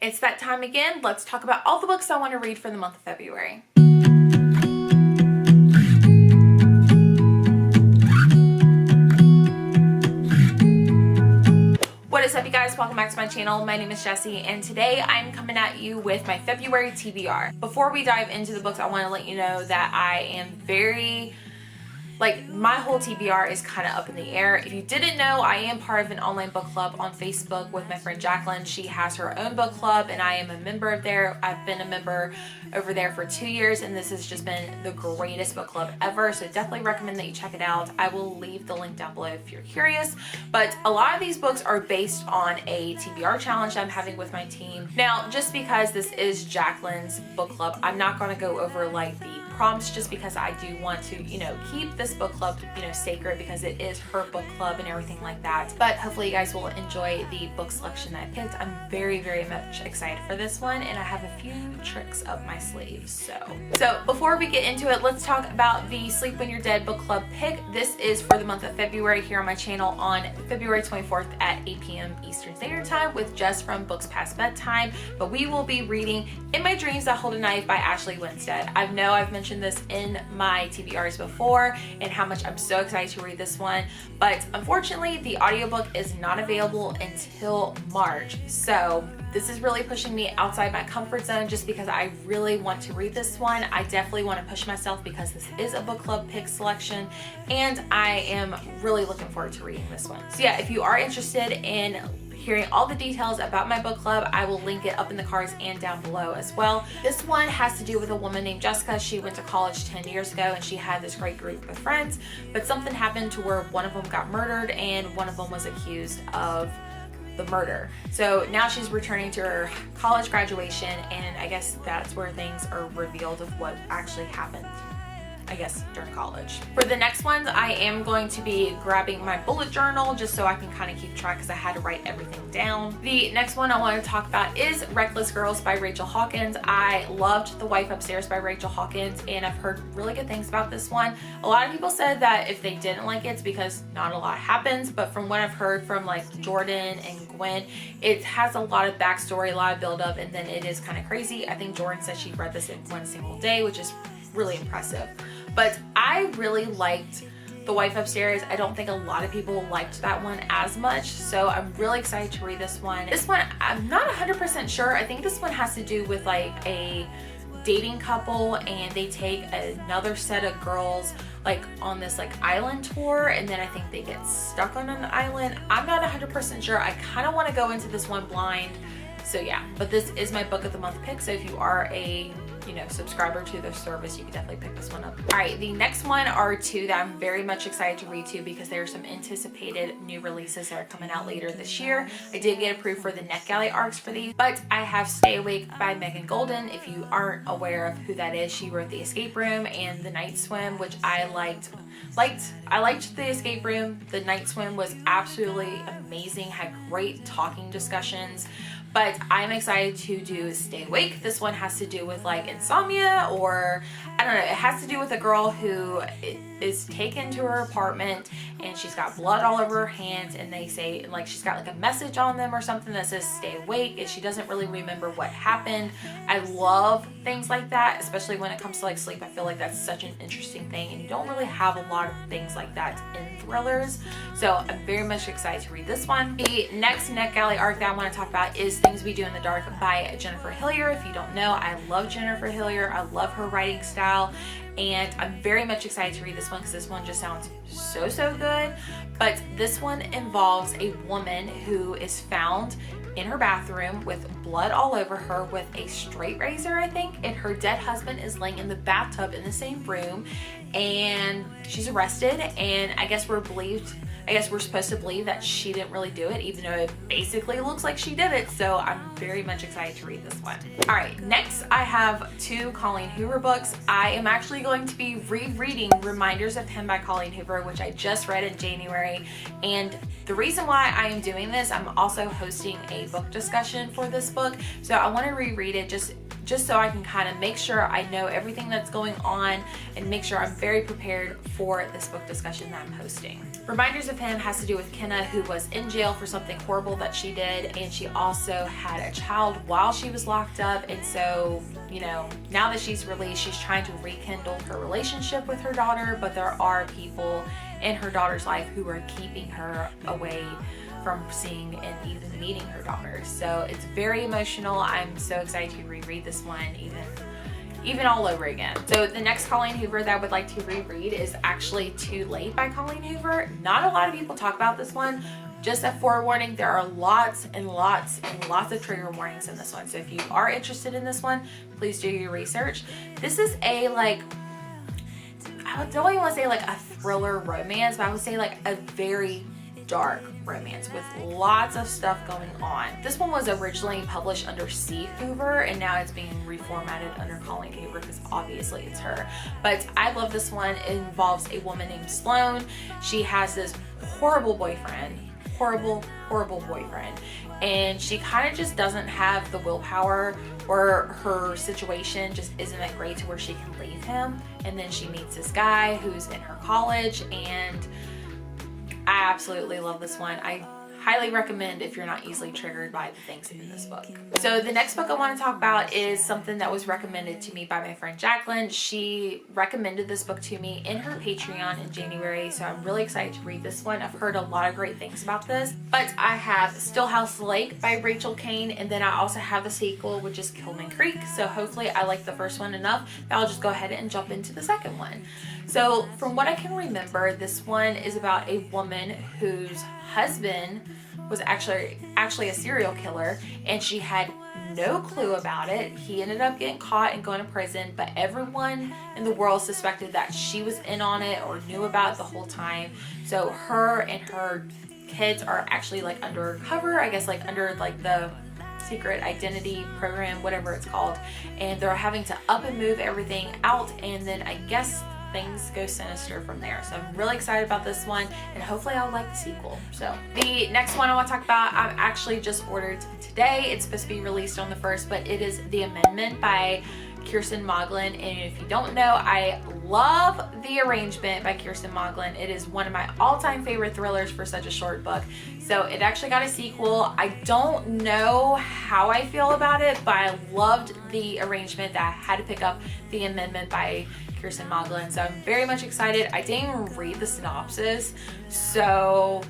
It's that time again. Let's talk about all the books I want to read for the month of February. What is up, you guys? Welcome back to my channel. My name is Jessie, and today I'm coming at you with my February TBR. Before we dive into the books, I want to let you know that I am very... my whole TBR is kind of up in the air. If you didn't know, I am part of an online book club on Facebook with my friend Jacqueline. She has her own book club and I am a member of there. I've been a member over there for 2 years and this has just been the greatest book club ever. So definitely recommend that you check it out. I will leave the link down below if you're curious. But a lot of these books are based on a TBR challenge I'm having with my team. Now, just because this is Jacqueline's book club, I'm not going to go over the prompts just because I do want to, keep this book club, sacred because it is her book club and everything like that. But hopefully you guys will enjoy the book selection that I picked. I'm very, very much excited for this one and I have a few tricks up my sleeve. So before we get into it, let's talk about the Sleep When You're Dead book club pick. This is for the month of February here on my channel on February 24th at 8 p.m. Eastern Standard Time with Jess from Books Past Bedtime. But we will be reading In My Dreams I Hold a Knife by Ashley Winstead. I know I've mentioned this in my TBRs before and how much I'm so excited to read this one, but unfortunately the audiobook is not available until March. So this is really pushing me outside my comfort zone just because I really want to read this one. I definitely want to push myself because this is a book club pick selection and I am really looking forward to reading this one. So yeah, if you are interested in hearing all the details about my book club, I will link it up in the cards and down below as well. This one has to do with a woman named Jessica. She went to college 10 years ago and she had this great group of friends, but something happened to where one of them got murdered and one of them was accused of the murder. So now she's returning to her college graduation and I guess that's where things are revealed of what actually happened, I guess, during college. For the next ones, I am going to be grabbing my bullet journal just so I can kind of keep track because I had to write everything down. The next one I want to talk about is Reckless Girls by Rachel Hawkins. I loved The Wife Upstairs by Rachel Hawkins and I've heard really good things about this one. A lot of people said that if they didn't like it, it's because not a lot happens, but from what I've heard from Jordan and Gwen, it has a lot of backstory, a lot of build up, and then it is kind of crazy. I think Jordan said she read this in one single day, which is really impressive. But I really liked The Wife Upstairs. I don't think a lot of people liked that one as much, so I'm really excited to read this one. This one, I'm not 100% sure. I think this one has to do with a dating couple and they take another set of girls on this island tour and then I think they get stuck on an island. I'm not 100% sure. I kind of want to go into this one blind. So yeah, but this is my book of the month pick. So if you are a subscriber to the service, you can definitely pick this one up. All right, the next one are two that I'm very much excited to read too because there are some anticipated new releases that are coming out later this year. I did get approved for the NetGalley ARCs for these, but I have Stay Awake by Megan Golden. If you aren't aware of who that is, she wrote The Escape Room and The Night Swim, which I liked. I liked The Escape Room. The Night Swim was absolutely amazing, had great talking discussions. But I'm excited to do Stay Awake. This one has to do with insomnia, or I don't know, it has to do with a girl who is taken to her apartment and she's got blood all over her hands and they say she's got a message on them or something that says stay awake and she doesn't really remember what happened. I love things like that, especially when it comes to sleep. I feel like that's such an interesting thing and you don't really have a lot of things like that in thrillers. So I'm very much excited to read this one. The next NetGalley ARC that I want to talk about is Things We Do in the Dark by Jennifer Hillier. If you don't know, I love Jennifer Hillier. I love her writing style and I'm very much excited to read this one because this one just sounds so good. But this one involves a woman who is found in her bathroom with blood all over her with a straight razor, I think, and her dead husband is laying in the bathtub in the same room and she's arrested and I guess we're supposed to believe that she didn't really do it, even though it basically looks like she did it. So I'm very much excited to read this one. All right, next I have two Colleen Hoover books. I am actually going to be rereading Reminders of Him by Colleen Hoover, which I just read in January. And the reason why I am doing this, I'm also hosting a book discussion for this book. So I want to reread it just so I can kind of make sure I know everything that's going on and make sure I'm very prepared for this book discussion that I'm hosting. Reminders of Him has to do with Kenna, who was in jail for something horrible that she did, and she also had a child while she was locked up. And so, you know, now that she's released, she's trying to rekindle her relationship with her daughter, but there are people in her daughter's life who are keeping her away from seeing and even meeting her daughter. So it's very emotional. I'm so excited to reread this one even all over again. So the next Colleen Hoover that I would like to reread is actually Too Late by Colleen Hoover. Not a lot of people talk about this one. Just a forewarning, there are lots and lots and lots of trigger warnings in this one. So if you are interested in this one, please do your research. This is a, like, I don't even want to say like a thriller romance, but I would say like a very dark romance with lots of stuff going on. This one was originally published under C. Hoover, and now it's being reformatted under Colleen Hoover because obviously it's her. But I love this one. It involves a woman named Sloane. She has this horrible boyfriend, horrible boyfriend, and she kind of just doesn't have the willpower, or her situation just isn't that great to where she can leave him. And then she meets this guy who's in her college, and I absolutely love this one. I highly recommend if you're not easily triggered by the things in this book. So the next book I want to talk about is something that was recommended to me by my friend Jacqueline. She recommended this book to me in her Patreon in January, so I'm really excited to read this one. I've heard a lot of great things about this, but I have Stillhouse Lake by Rachel Kane, and then I also have the sequel, which is Kilman Creek. So hopefully I like the first one enough that I'll just go ahead and jump into the second one. So from what I can remember, this one is about a woman whose husband was actually a serial killer, and she had no clue about it. He ended up getting caught and going to prison, but everyone in the world suspected that she was in on it or knew about it the whole time. So her and her kids are actually like undercover, I guess, like under like the secret identity program, whatever it's called, and they're having to up and move everything out, and then I guess things go sinister from there. So I'm really excited about this one, and hopefully I'll like the sequel. So the next one I want to talk about, I've actually just ordered today. It's supposed to be released on the 1st, but it is The Amendment by Kirsten Moglen. And if you don't know, I love The Arrangement by Kirsten Moglen. It is one of my all-time favorite thrillers for such a short book. So it actually got a sequel. I don't know how I feel about it, but I loved The Arrangement that I had to pick up The Amendment by Kirsten Moglen. So I'm very much excited. I didn't even read the synopsis, so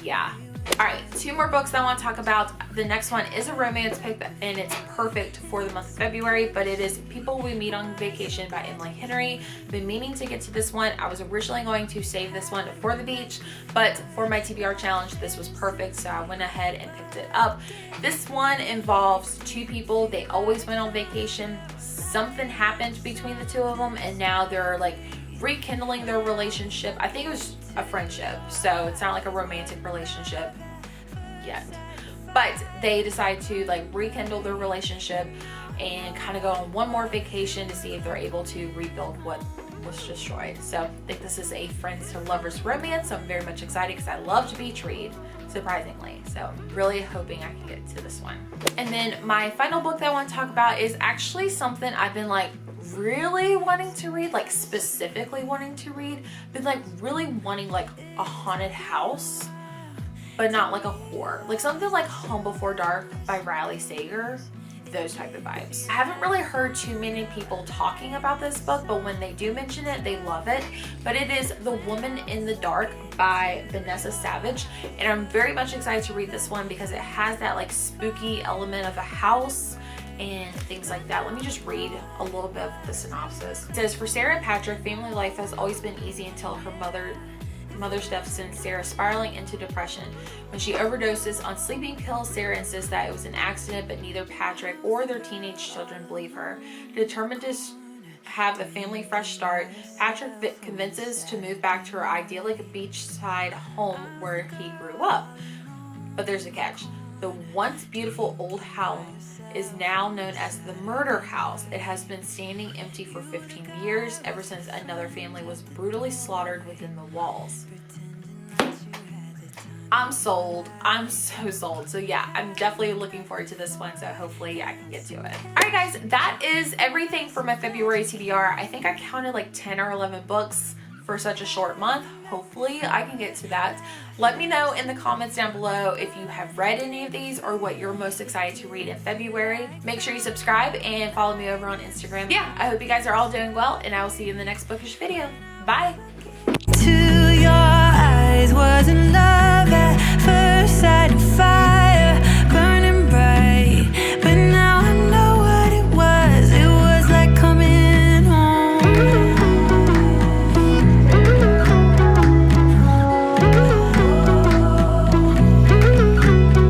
yeah. Alright, 2 more books that I want to talk about. The next one is a romance pick, and it's perfect for the month of February, but it is People We Meet on Vacation by Emily Henry. Been meaning to get to this one. I was originally going to save this one for the beach, but for my TBR challenge, this was perfect, so I went ahead and picked it up. This one involves 2 people. They always went on vacation. Something happened between the 2 of them, and now they're like rekindling their relationship. I think it was a friendship, so it's not like a romantic relationship yet, but they decide to like rekindle their relationship and kind of go on one more vacation to see if they're able to rebuild what was destroyed. So I think this is a friends to lovers romance. So I'm very much excited because I love to beach read, surprisingly. So I'm really hoping I can get to this one. And then my final book that I want to talk about is actually something I've been like really wanting to read, like specifically wanting to read, been like really wanting like a haunted house, but not like a horror, like something like Home Before Dark by Riley Sager, those type of vibes. I haven't really heard too many people talking about this book, but when they do mention it, they love it. But it is The Woman in the Dark by Vanessa Savage, and I'm very much excited to read this one because it has that like spooky element of a house and things like that. Let me just read a little bit of the synopsis. It says, for Sarah and Patrick, family life has always been easy until her mother's death sends Sarah spiraling into depression. When she overdoses on sleeping pills, Sarah insists that it was an accident, but neither Patrick or their teenage children believe her. Determined to have the family fresh start, Patrick convinces to move back to her idyllic beachside home where he grew up. But there's a catch. The once beautiful old house is now known as the murder house. It has been standing empty for 15 years, ever since another family was brutally slaughtered within the walls. I'm sold. I'm so sold. So yeah, I'm definitely looking forward to this one, so hopefully I can get to it. Alright guys, that is everything for my February TBR. I think I counted like 10 or 11 books for such a short month. Hopefully I can get to that. Let me know in the comments down below if you have read any of these or what you're most excited to read in February. Make sure you subscribe and follow me over on Instagram. Yeah, I hope you guys are all doing well, and I will see you in the next bookish video. Bye!